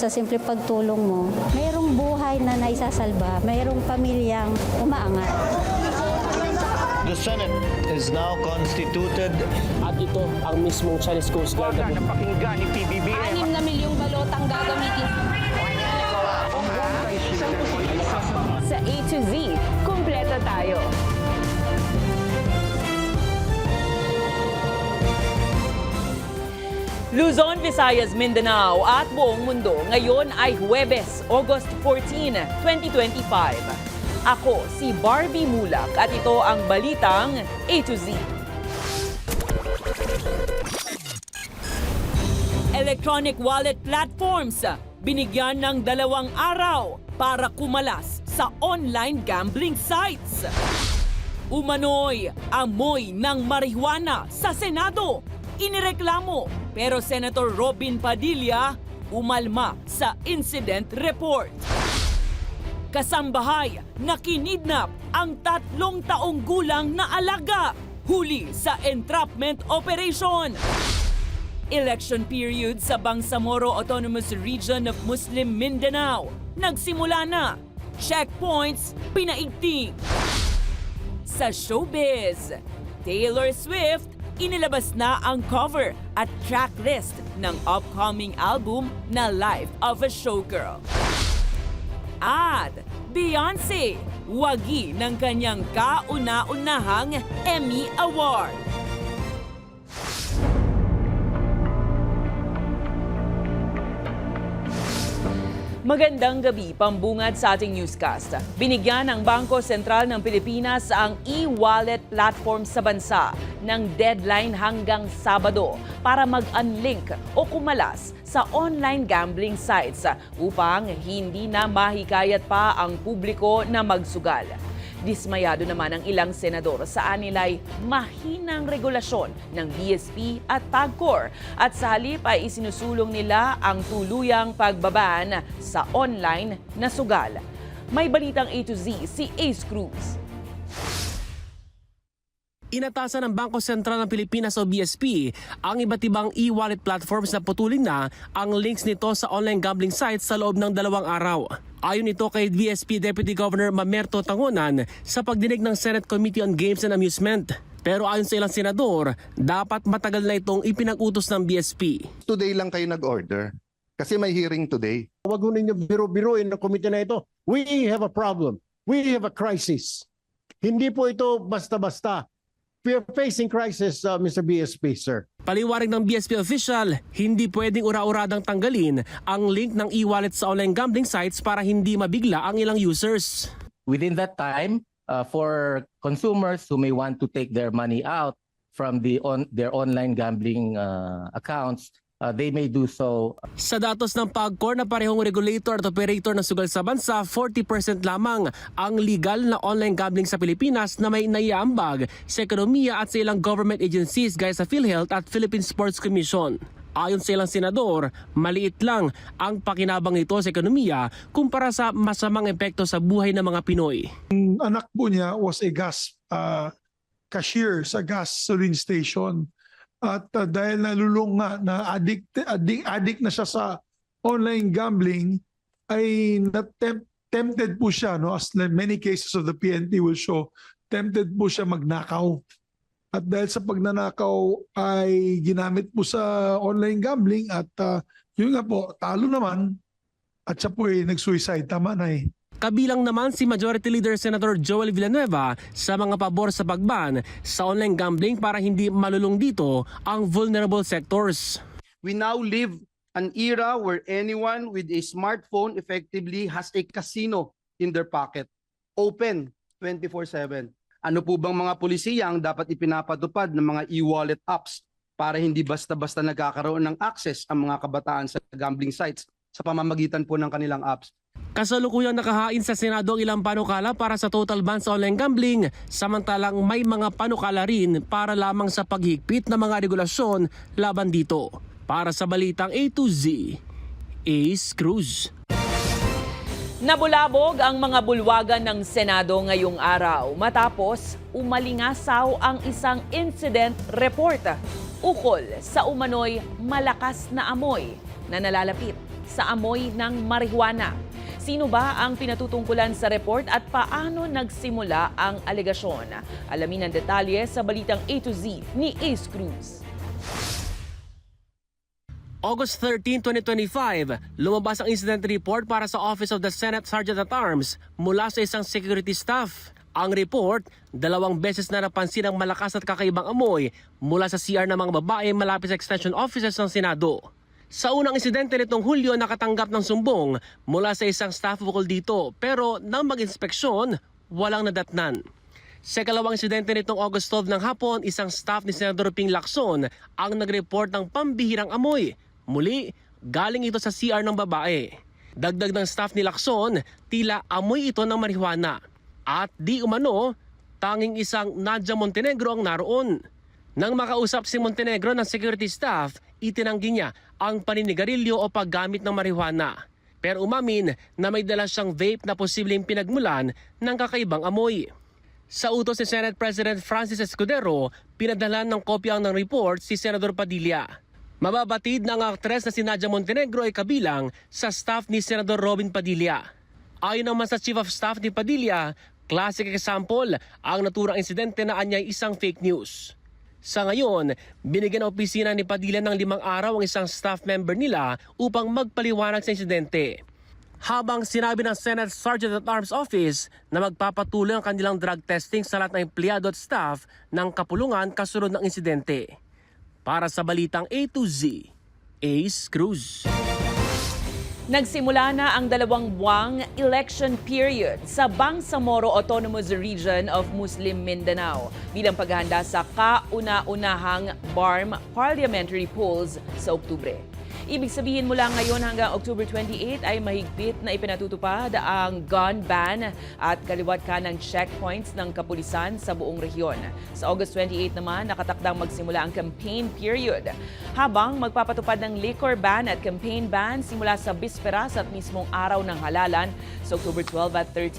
sa simple pagtulong mo, mayroong buhay na naisasalba, mayroong pamilyang umaangat. The Senate is now constituted. At ito ang mismong Chinese Coast Guard na napakinggan ni PBBM. 6 na milyong balotang gagamitin. Sa A to Z, kumpleto tayo. Luzon, Visayas, Mindanao at buong mundo. Ngayon ay Huwebes, August 14, 2025. Ako si Barbie Mulak at ito ang balitang A to Z. Electronic wallet platforms binigyan ng 2 araw para kumalas sa online gambling sites. Umano'y amoy ng marijuana sa Senado. Inireklamo pero Senator Robin Padilla umalma sa incident report. Kasambahay na kinidnap ang 3 taong gulang na alaga huli sa entrapment operation. Election period sa Bangsamoro Autonomous Region of Muslim Mindanao. Nagsimula na. Checkpoints pinaigting. Sa showbiz, Taylor Swift inilabas na ang cover at tracklist ng upcoming album na Life of a Showgirl. At Beyonce, wagi ng kanyang kauna-unahang Emmy Award. Magandang gabi, pambungad sa ating newscast. Binigyan ng Bangko Sentral ng Pilipinas ang e-wallet platform sa bansa ng deadline hanggang Sabado para mag-unlink o kumalas sa online gambling sites upang hindi na mahikayat pa ang publiko na magsugal. Dismayado naman ang ilang senador sa anilay mahinang regulasyon ng BSP at PAGCOR at sa halip ay isinusulong nila ang tuluyang pagbaban sa online na sugal. May balitang A to Z si Ace Cruz. Inatasan ng Bangko Sentral ng Pilipinas o BSP ang iba't ibang e-wallet platforms na putulin na ang links nito sa online gambling sites sa loob ng 2 araw. Ayon ito kay BSP Deputy Governor Mamerto Tangunan sa pagdinig ng Senate Committee on Games and Amusement. Pero ayon sa ilang senador, dapat matagal na itong ipinag-utos ng BSP. Today lang kayo nag-order kasi may hearing today. Huwag mo ninyo biro-biroin ng komite na ito. We have a problem. We have a crisis. Hindi po ito basta-basta. We are facing crisis, Mr. BSP, sir. Paliwanag ng BSP official, hindi pwedeng ura-uradang tanggalin ang link ng e-wallet sa online gambling sites para hindi mabigla ang ilang users. Within that time, for consumers who may want to take their money out from their online gambling accounts, they may do so. Sa datos ng PAGCOR na parehong regulator at operator ng sugal sa bansa, 40% lamang ang legal na online gambling sa Pilipinas na may naiaambag sa ekonomiya at sa ilang government agencies gaya sa PhilHealth at Philippine Sports Commission. Ayon sa ilang senador, maliit lang ang pakinabang nito sa ekonomiya kumpara sa masamang epekto sa buhay ng mga Pinoy. Anak po niya was a gas cashier sa gasoline station. At dahil nalulung nga na addict na siya sa online gambling, ay tempted po siya, no, as many cases of the PNP will show, tempted po siya magnakaw. At dahil sa pagnanakaw ay ginamit po sa online gambling at yun nga po, talo naman at siya po ay nag-suicide. Tama na eh. Kabilang naman si Majority Leader Senator Joel Villanueva sa mga pabor sa pagban sa online gambling para hindi malulong dito ang vulnerable sectors. We now live an era where anyone with a smartphone effectively has a casino in their pocket, open 24/7. Ano po bang mga pulisiya ang dapat ipinapatupad ng mga e-wallet apps para hindi basta-basta nagkakaroon ng access ang mga kabataan sa gambling sites sa pamamagitan po ng kanilang apps? Kasalukuyang nakahain sa Senado ang ilang panukala para sa total ban sa online gambling, samantalang may mga panukala rin para lamang sa paghigpit ng mga regulasyon laban dito. Para sa balitang A to Z, Ace Cruz. Nabulabog ang mga bulwagan ng Senado ngayong araw matapos umalingasaw ang isang incident report ukol sa umano'y malakas na amoy na nalalapit sa amoy ng marijuana. Sino ba ang pinatutungkulan sa report at paano nagsimula ang alegasyon? Alamin ang detalye sa balitang A to Z ni Ace Cruz. August 13, 2025, lumabas ang incident report para sa Office of the Senate Sergeant-at-Arms mula sa isang security staff. Ang report, 2 beses na napansin ang malakas at kakaibang amoy mula sa CR ng mga babae malapit sa extension offices ng Senado. Sa unang insidente nitong Hulyo, nakatanggap ng sumbong mula sa isang staff bukol dito pero nang mag-inspeksyon, walang nadatnan. Sa ikalawang insidente nitong August 12 ng hapon, isang staff ni Senador Ping Lacson ang nag-report ng pambihirang amoy. Muli, galing ito sa CR ng babae. Dagdag ng staff ni Lacson, tila amoy ito ng marijuana. At di umano, tanging isang Nadia Montenegro ang naroon. Nang makausap si Montenegro ng security staff, itinanggi niya ang paninigarilyo o paggamit ng marijuana. Pero umamin na may dala siyang vape na posibleng pinagmulan ng kakaibang amoy. Sa utos ni Senate President Francis Escudero, pinadala ng kopya ng report si Senador Padilla. Mababatid na ang aktres na si Nadia Montenegro ay kabilang sa staff ni Senador Robin Padilla. Ayon naman sa Chief of Staff ni Padilla, classic example ang naturang insidente na anyay isang fake news. Sa ngayon, binigyan ng opisina ni Padilla ng 5 araw ang isang staff member nila upang magpaliwanag sa insidente. Habang sinabi ng Senate Sergeant-at-Arms Office na magpapatuloy ang kanilang drug testing sa lahat ng empleyado at staff ng kapulungan kasunod ng insidente. Para sa balitang A to Z, Ace Cruz. Nagsimula na ang 2 buwang election period sa Bangsamoro Autonomous Region of Muslim Mindanao bilang paghahanda sa kauna-unahang BARM parliamentary polls sa Oktubre. Ibig sabihin mula ngayon hanggang October 28 ay mahigpit na ipinatutupad ang gun ban at kaliwat kanang checkpoints ng kapulisan sa buong rehiyon. Sa August 28 naman, nakatakdang magsimula ang campaign period. Habang magpapatupad ng liquor ban at campaign ban simula sa bisperas at mismong araw ng halalan sa October 12 at 13.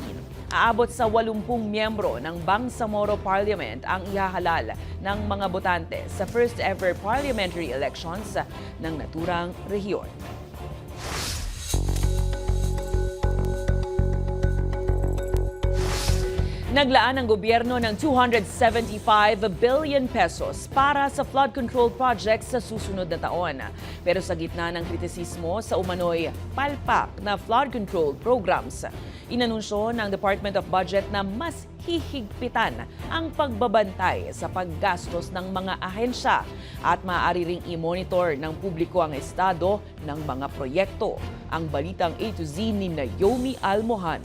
Aabot sa 80 miyembro ng Bangsamoro Parliament ang ihahalal ng mga botante sa first ever parliamentary elections ng naturang rehiyon. Naglaan ang gobyerno ng 275 billion pesos para sa flood control projects sa susunod na taon. Pero sa gitna ng kritisismo sa umano'y palpak na flood control programs, inanunsyo ng Department of Budget na mas hihigpitan ang pagbabantay sa paggastos ng mga ahensya at maaari ring i-monitor ng publiko ang estado ng mga proyekto. Ang balitang A to Z ni Naomi Almohan.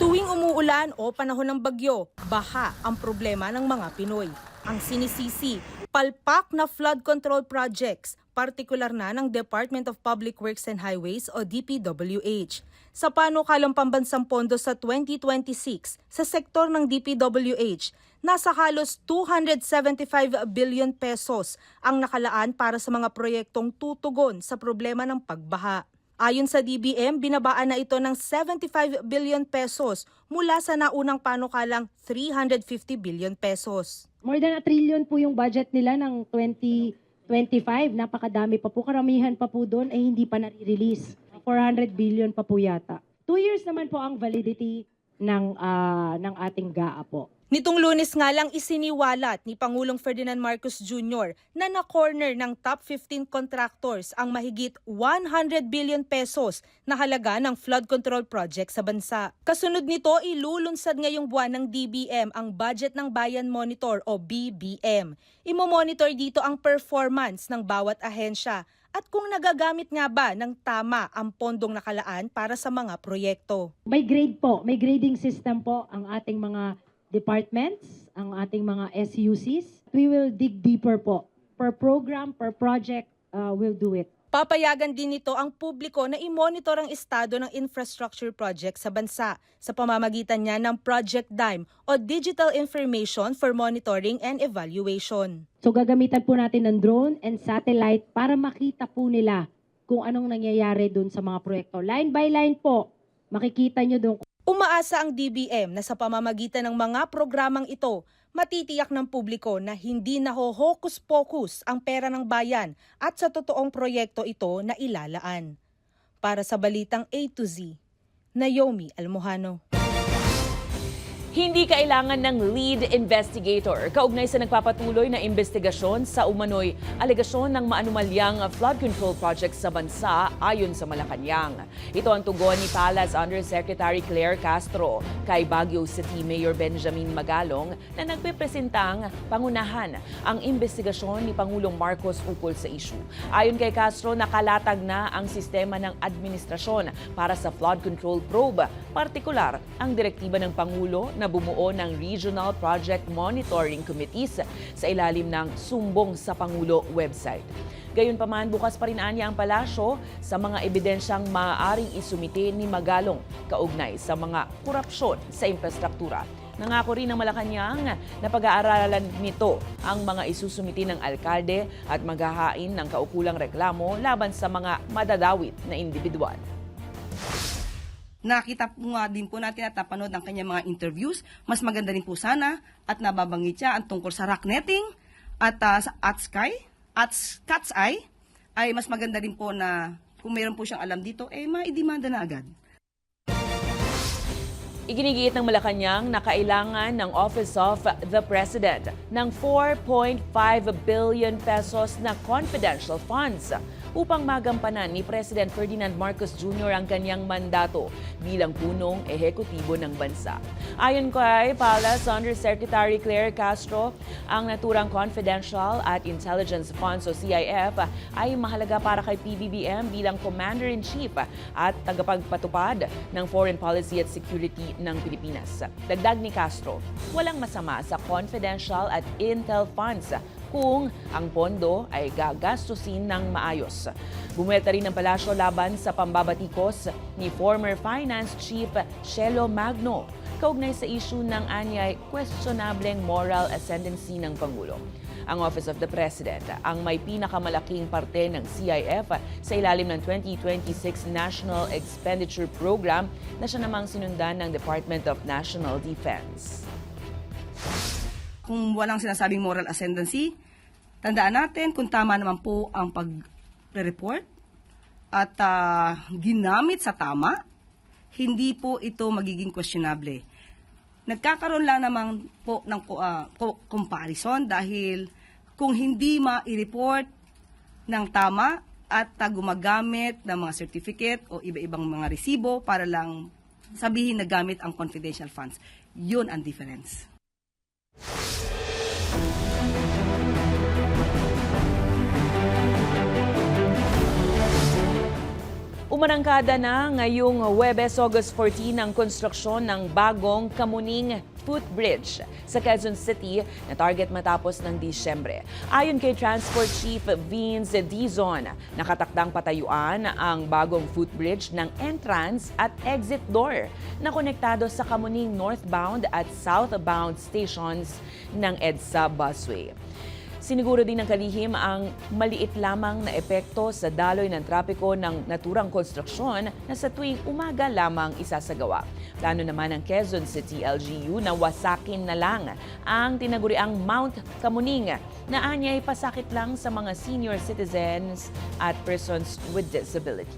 Tuwing umuulan o panahon ng bagyo, baha ang problema ng mga Pinoy. Ang sinisisi, palpak na flood control projects, partikular na ng Department of Public Works and Highways o DPWH. Sa panukalang pambansang pondo sa 2026 sa sektor ng DPWH, nasa halos 275 billion pesos ang nakalaan para sa mga proyektong tutugon sa problema ng pagbaha. Ayon sa DBM, binabaan na ito ng 75 billion pesos mula sa naunang panukalang 350 billion pesos. More than 1 trillion po yung budget nila ng 2025. Napakadami pa po. Karamihan pa po doon ay hindi pa nare-release. 400 billion pa po yata. 2 years naman po ang validity ng ating GAA po. Nitong Lunes nga lang isiniwalat ni Pangulong Ferdinand Marcos Jr. na na-corner ng top 15 contractors ang mahigit 100 billion pesos na halaga ng flood control project sa bansa. Kasunod nito, ilulunsad ngayong buwan ng DBM ang Budget ng Bayan Monitor o BBM. Imo-monitor dito ang performance ng bawat ahensya at kung nagagamit nga ba ng tama ang pondong nakalaan para sa mga proyekto. May grade po, may grading system po ang ating mga departments, ang ating mga SUCs. We will dig deeper po. Per program, per project, we'll do it. Papayagan din nito ang publiko na i-monitor ang estado ng infrastructure project sa bansa sa pamamagitan niya ng Project DIME o Digital Information for Monitoring and Evaluation. So gagamitan po natin ng drone and satellite para makita po nila kung anong nangyayari doon sa mga proyekto. Line by line po, makikita nyo doon. Umaasa ang DBM na sa pamamagitan ng mga programang ito, matitiyak ng publiko na hindi nahohokus-pokus ang pera ng bayan at sa totoong proyekto ito na ilalaan. Para sa Balitang A to Z, Naomi Almohano. Hindi kailangan ng lead investigator kaugnay sa nagpapatuloy na investigasyon sa umano'y alegasyon ng maanumalyang flood control project sa bansa ayon sa Malacanang. Ito ang tugon ni Palace Undersecretary Claire Castro kay Baguio City Mayor Benjamin Magalong na nagpipresentang pangunahan ang investigasyon ni Pangulong Marcos ukol sa issue. Ayon kay Castro, nakalatag na ang sistema ng administrasyon para sa flood control probe, partikular ang direktiba ng Pangulo na bumuo ng Regional Project Monitoring Committees sa ilalim ng Sumbong sa Pangulo website. Gayunpaman, bukas pa rin anya ang palasyo sa mga ebidensyang maaaring isumite ni Magalong kaugnay sa mga korupsyon sa infrastruktura. Nangako rin ng Malacanang na pag-aaralan nito ang mga isusumiti ng alkalde at maghahain ng kaukulang reklamo laban sa mga madadawit na individual. Nakita po nga din po natin at napanood ang kanyang mga interviews. Mas maganda rin po sana at nababanggit siya ang tungkol sa rock netting at Cat's Eye ay mas maganda rin po na kung mayroon po siyang alam dito, maidimanda na agad. Iginigiit ng Malacanang na kailangan ng Office of the President ng 4.5 billion pesos na confidential funds upang magampanan ni President Ferdinand Marcos Jr. ang kanyang mandato bilang punong ehekutibo ng bansa. Ayon kay Palace Undersecretary Claire Castro, ang naturang Confidential at Intelligence Funds o CIF ay mahalaga para kay PBBM bilang Commander-in-Chief at tagapagpatupad ng foreign policy at security ng Pilipinas. Dagdag ni Castro, walang masama sa confidential at intel funds kung ang pondo ay gagastusin ng maayos. Bumuelta rin ng palasyo laban sa pambabatikos ni former Finance Chief Shelo Magno kaugnay sa issue ng anyay questionableng moral ascendancy ng Pangulo. Ang Office of the President ang may pinakamalaking parte ng CIF sa ilalim ng 2026 National Expenditure Program na siya namang sinundan ng Department of National Defense. Kung walang sinasabing moral ascendancy, tandaan natin kung tama naman po ang pag-report at ginamit sa tama, hindi po ito magiging questionable. Nagkakaroon lang naman po ng comparison dahil kung hindi ma-report ng tama at gumagamit ng mga certificate o iba-ibang mga resibo para lang sabihin na gamit ang confidential funds, yun ang difference. Umarangkada na ngayong Huwebes, August 14 ang konstruksyon ng bagong Kamuning Footbridge sa Quezon City na target matapos ng Disyembre. Ayon kay Transport Chief Vince Dizon, nakatakdang patayuan ang bagong footbridge ng entrance at exit door na konektado sa Kamuning northbound at southbound stations ng EDSA busway. Siniguro din ng kalihim ang maliit lamang na epekto sa daloy ng trapiko ng naturang konstruksyon na sa tuwing umaga lamang isasagawa. Plano naman ng Quezon City LGU na wasakin na lang ang tinaguriang Mount Kamuning na anyay pasakit lang sa mga senior citizens at persons with disability.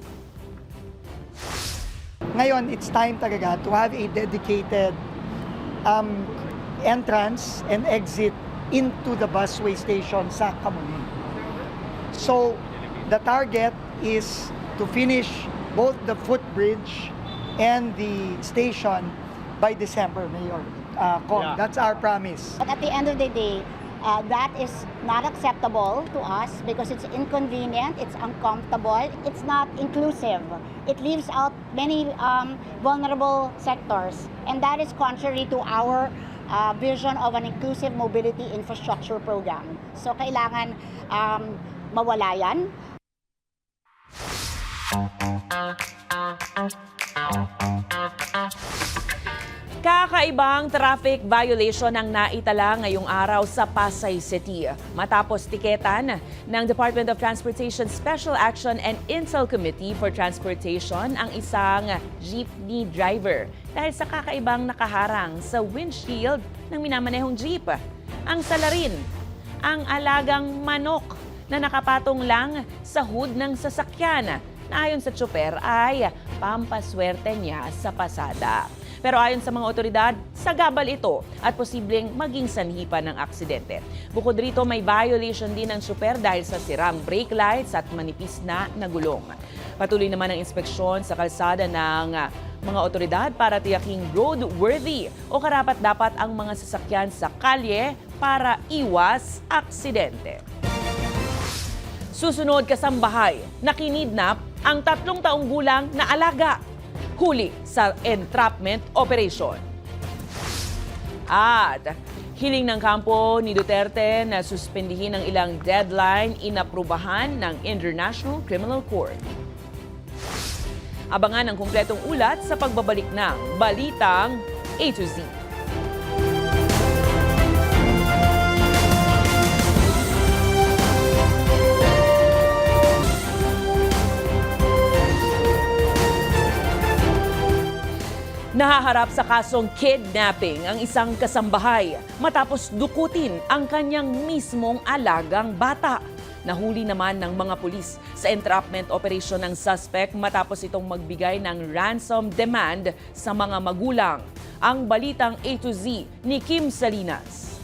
Ngayon, it's time talaga to have a dedicated entrance and exit into the busway station sa Kamuning. So, the target is to finish both the footbridge and the station by December, Mayor. That's our promise. But at the end of the day, that is not acceptable to us because it's inconvenient, it's uncomfortable, it's not inclusive. It leaves out many vulnerable sectors, and that is contrary to our vision of an inclusive mobility infrastructure program. So kailangan mawala yan. Kakaibang traffic violation ang naitala ngayong araw sa Pasay City. Matapos tiketan ng Department of Transportation Special Action and Intel Committee for Transportation ang isang jeepney driver dahil sa kakaibang nakaharang sa windshield ng minamanehong jeep. Ang salarin, ang alagang manok na nakapatong lang sa hood ng sasakyan na ayon sa tsoper ay pampaswerte niya sa pasada. Pero ayon sa mga otoridad, sagabal ito at posibleng maging sanhi pa ng aksidente. Bukod rito, may violation din ng tsoper dahil sa sirang brake lights at manipis na gulong. Patuloy naman ang inspeksyon sa kalsada ng mga otoridad para tiyaking roadworthy o karapat-dapat ang mga sasakyan sa kalye para iwas aksidente. Susunod, kasambahay, nakinidnap ang 3 taong gulang na alaga. Huli sa entrapment operation. At hiling ng kampo ni Duterte na suspendihin ang ilang deadline inaprubahan ng International Criminal Court. Abangan ang kumpletong ulat sa pagbabalik ng Balitang A to Z. Nahaharap sa kasong kidnapping ang isang kasambahay matapos dukutin ang kanyang mismong alagang bata. Nahuli naman ng mga pulis sa entrapment operation ng suspect matapos itong magbigay ng ransom demand sa mga magulang. Ang Balitang A to Z ni Kim Salinas.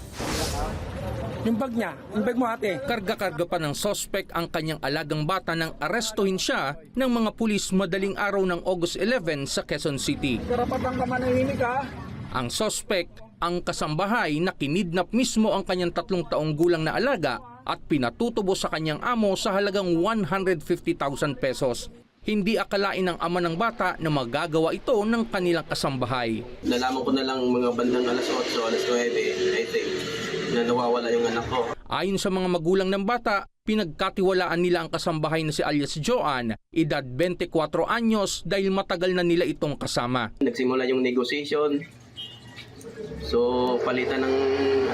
Yung bag niya, yung bag mo ate. Karga-karga pa ng suspect ang kanyang alagang bata nang arestuhin siya ng mga pulis madaling araw ng August 11 sa Quezon City. Karapatan ka manahimik ha. Ang suspect, ang kasambahay na kinidnap mismo ang kanyang 3 taong gulang na alaga at pinatutubo sa kanyang amo sa halagang 150,000 pesos. Hindi akalain ng ama ng bata na magagawa ito ng kanilang kasambahay. Nalaman ko na lang mga bandang alas 8, alas 9, I think, na nawawala yung anak ko. Ayon sa mga magulang ng bata, pinagkatiwalaan nila ang kasambahay na si alias Joan, edad 24 anyos dahil matagal na nila itong kasama. Nagsimula yung negotiation. So palitan ng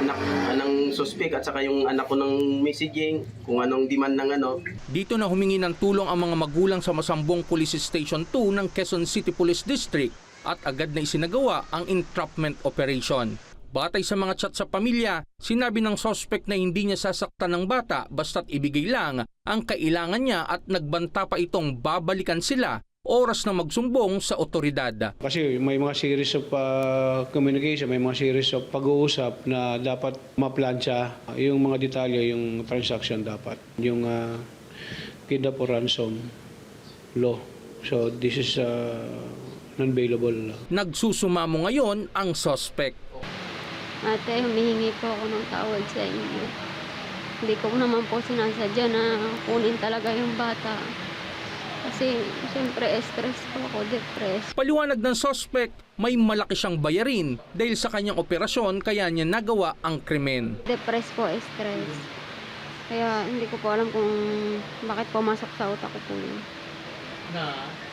anak ng suspect at saka yung anak ko ng messaging kung anong demand ng ano. Dito na humingi ng tulong ang mga magulang sa Masambong Police Station 2 ng Quezon City Police District at agad na isinagawa ang entrapment operation. Batay sa mga chat sa pamilya, sinabi ng suspect na hindi niya sasaktan ng bata basta't ibigay lang ang kailangan niya at nagbanta pa itong babalikan sila oras na magsumbong sa otoridad. Kasi may mga series of communication, may mga series of pag-uusap na dapat maplansya. Yung mga detalye, yung transaction dapat. Yung kidnap or ransom law. So this is non-bailable. Nagsusumamo ngayon ang suspect. Ate, humihingi po ako ng tawad sa inyo. Hindi ko naman po sinasadya na kunin talaga yung bata. Kasi siyempre stress po ako, depressed. Paliwanag ng suspect, may malaki siyang bayarin dahil sa kanyang operasyon kaya niya nagawa ang krimen. Depressed po, stress. Kaya hindi ko po alam kung bakit pumasok sa utak ko po yun.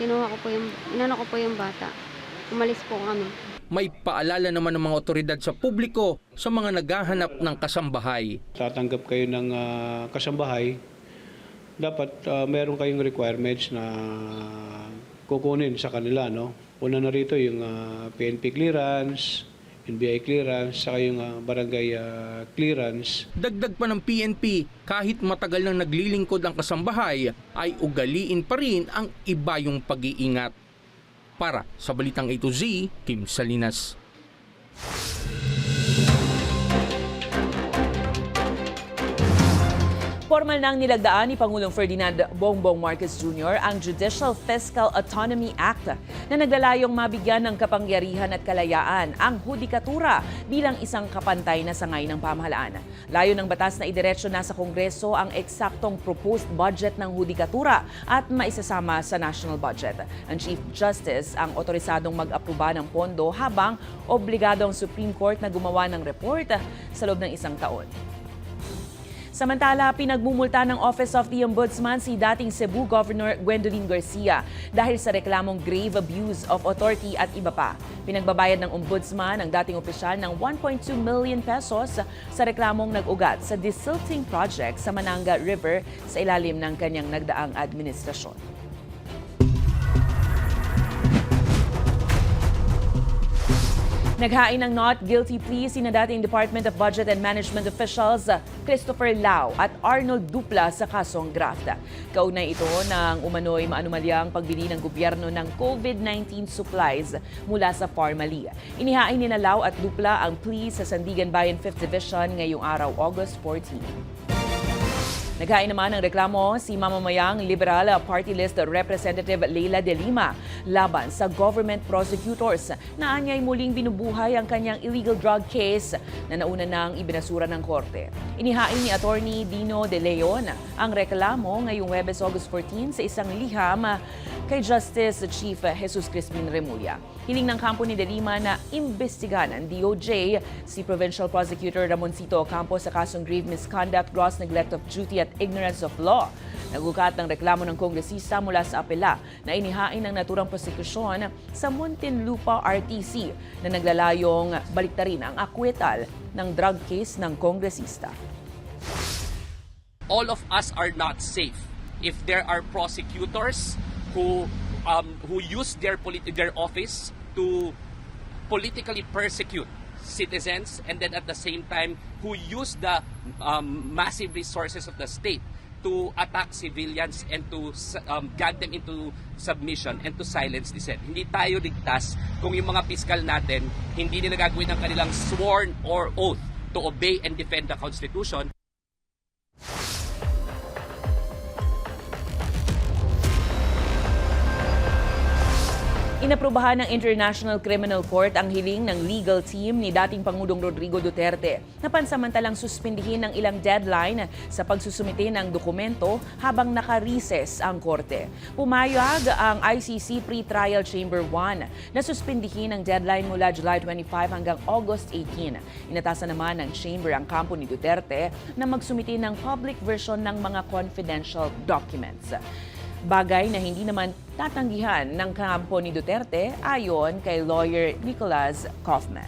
Kinuha ko po inano ko po yung bata. Umalis po kami. May paalala naman ng mga otoridad sa publiko sa mga naghahanap ng kasambahay. Tatanggap kayo ng kasambahay, dapat meron kayong requirements na kukunin sa kanila. No? Una na rito yung PNP clearance, NBI clearance, saka yung barangay clearance. Dagdag pa ng PNP, kahit matagal nang naglilingkod ang kasambahay, ay ugaliin pa rin ang iba yung pag-iingat. Para sa Balitang A to Z, Kim Salinas. Formal nang nilagdaan ni Pangulong Ferdinand Bongbong Marcos Jr. ang Judicial Fiscal Autonomy Act na naglalayong mabigyan ng kapangyarihan at kalayaan ang hudikatura bilang isang kapantay na sangay ng pamahalaan. Layo ng batas na idiretso na sa Kongreso ang eksaktong proposed budget ng hudikatura at maisasama sa national budget. Ang Chief Justice ang otorisadong mag-aproba ng pondo habang obligado ang Supreme Court na gumawa ng report sa loob ng 1 taon. Samantala, pinagmumulta ng Office of the Ombudsman si dating Cebu Governor Gwendolyn Garcia dahil sa reklamong grave abuse of authority at iba pa. Pinagbabayad ng Ombudsman ang dating opisyal ng 1.2 million pesos sa reklamong nag-ugat sa desilting project sa Mananga River sa ilalim ng kanyang nagdaang administrasyon. Naghain ng not guilty plea sina dating Department of Budget and Management officials Christopher Lau at Arnold Dupla sa kasong graft. Kaugnay ito ng umano'y maanumalyang pagbili ng gobyerno ng COVID-19 supplies mula sa Parmali. Inihain ni Lau at Dupla ang plea sa Sandigan Bayan 5th Division ngayong araw, August 14. Naghain naman ng reklamo si mamamayang Liberal Party List Representative Leila De Lima laban sa government prosecutors na anyay muling binubuhay ang kanyang illegal drug case na nauna nang ibinasura ng korte. Inihain ni Attorney Dino De Leon ang reklamo ngayong Huwebes, August 14 sa isang liham kay Justice Chief Jesus Crispin Remulla. Hiling ng kampo ni De Lima na imbestigahan ng DOJ si Provincial Prosecutor Ramoncito Ocampo sa kasong grave misconduct, gross neglect of duty at ignorance of law. Nagugat ng reklamo ng kongresista mula sa apela na inihain ng naturang prosekusyon sa Muntinlupa RTC na naglalayong baliktarin ang akwital ng drug case ng kongresista. All of us are not safe if there are prosecutors who use their office to politically persecute citizens, and then at the same time who use the massive resources of the state to attack civilians and to gag them into submission and to silence dissent. Hindi tayo ligtas kung yung mga piskal natin hindi nila gagawin ang kanilang sworn or oath to obey and defend the Constitution. Inaprubahan ng International Criminal Court ang hiling ng legal team ni dating Pangulong Rodrigo Duterte na pansamantalang suspindihin ng ilang deadline sa pagsusumite ng dokumento habang naka-recess ang korte. Pumayag ang ICC Pre-Trial Chamber 1 na suspindihin ang deadline mula July 25 hanggang August 18. Inatasan naman ng chamber ang kampo ni Duterte na magsumite ng public version ng mga confidential documents. Bagay na hindi naman tatanggihan ng kampo ni Duterte ayon kay lawyer Nicholas Kaufman.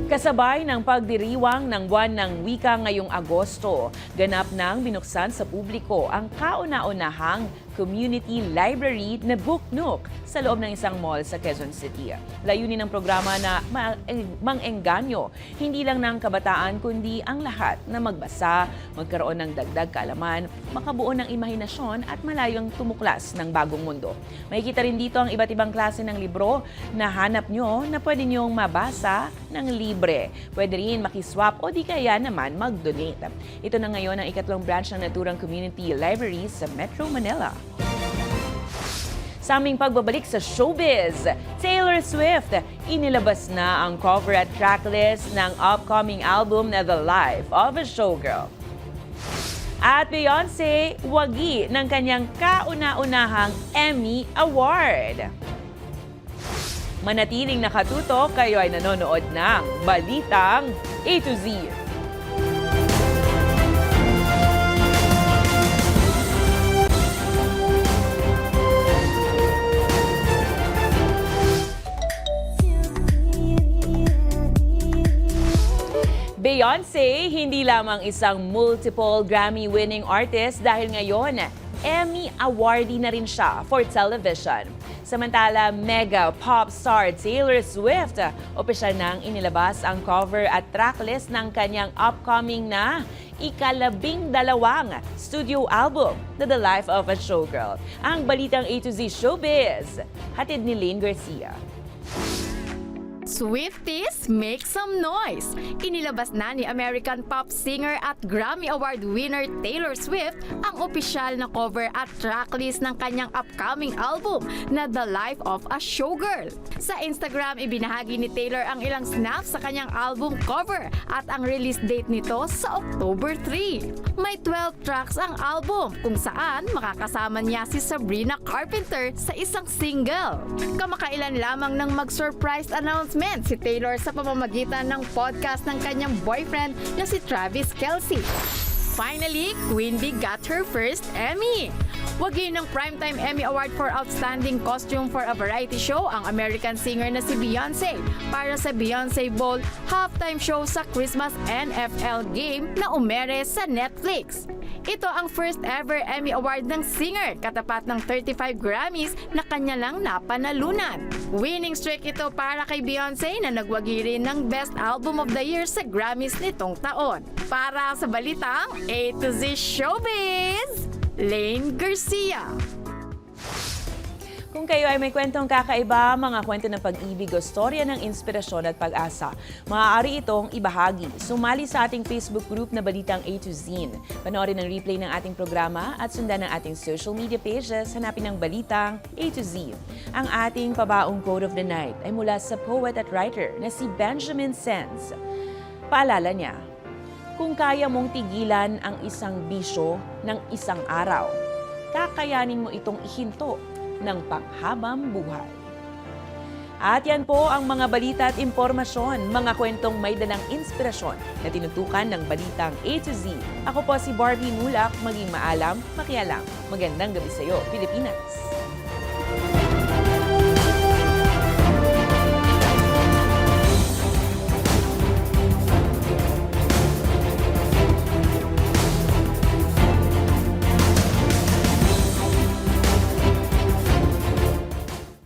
Kasabay ng pagdiriwang ng buwan ng wika ngayong Agosto, ganap nang binuksan sa publiko ang kauna-unahang community library na Book Nook sa loob ng isang mall sa Quezon City. Layunin ng programa na mang-engganyo hindi lang ng kabataan kundi ang lahat na magbasa, magkaroon ng dagdag kaalaman, makabuo ng imahinasyon at malayong tumuklas ng bagong mundo. Makikita rin dito ang iba't ibang klase ng libro na hanap nyo na pwede nyong mabasa ng libre. Pwede rin makiswap o di kaya naman mag-donate. Ito na ngayon ang ikatlong branch ng naturang community library sa Metro Manila. Sa aming pagbabalik sa showbiz, Taylor Swift, inilabas na ang cover at tracklist ng upcoming album na The Life of a Showgirl. At Beyonce, wagi ng kanyang kauna-unahang Emmy Award. Manatiling nakatutok, kayo ay nanonood ng Balitang A to Z. Beyonce, hindi lamang isang multiple Grammy-winning artist dahil ngayon, Emmy awardee na rin siya for television. Samantala, mega pop star Taylor Swift, opisyal nang inilabas ang cover at tracklist ng kanyang upcoming na ika-12 studio album na The Life of a Showgirl. Ang Balitang A to Z Showbiz, hatid ni Lane Garcia. Swifties, make some noise! Inilabas na ni American pop singer at Grammy Award winner Taylor Swift ang opisyal na cover at tracklist ng kanyang upcoming album na The Life of a Showgirl. Sa Instagram, ibinahagi ni Taylor ang ilang snaps sa kanyang album cover at ang release date nito sa October 3. May 12 tracks ang album kung saan makakasama niya si Sabrina Carpenter sa isang single. Kamakailan lamang nang mag-surprise announcement si Taylor sa pamamagitan ng podcast ng kanyang boyfriend na si Travis Kelce. Finally, Queen Bee got her first Emmy. Wagi ng Primetime Emmy Award for Outstanding Costume for a Variety Show ang American singer na si Beyonce para sa Beyonce Bowl halftime show sa Christmas NFL game na umere sa Netflix. Ito ang first ever Emmy Award ng singer, katapat ng 35 Grammys na kanya lang napanalunan. Winning streak ito para kay Beyonce na nagwagi rin ng Best Album of the Year sa Grammys nitong taon. Para sa balitang A to Z Showbiz, Lane Garcia. Kung kayo ay may kwentong kakaiba, mga kwento ng pag-ibig o storya ng inspirasyon at pag-asa, maaari itong ibahagi. Sumali sa ating Facebook group na Balitang A to Z. Panoorin ang replay ng ating programa at sundan ang ating social media pages. Hanapin ang Balitang A to Z. Ang ating pabaong quote of the night ay mula sa poet at writer na si Benjamin Senz. Paalala niya, kung kaya mong tigilan ang isang bisyo ng isang araw, kakayanin mo itong ihinto ng panghabang buhay. At yan po ang mga balita at impormasyon, mga kwentong may dalang inspirasyon na tinutukan ng Balitang A to Z. Ako po si Barbie Mulak, maging maalam, makialam. Magandang gabi sa iyo, Pilipinas!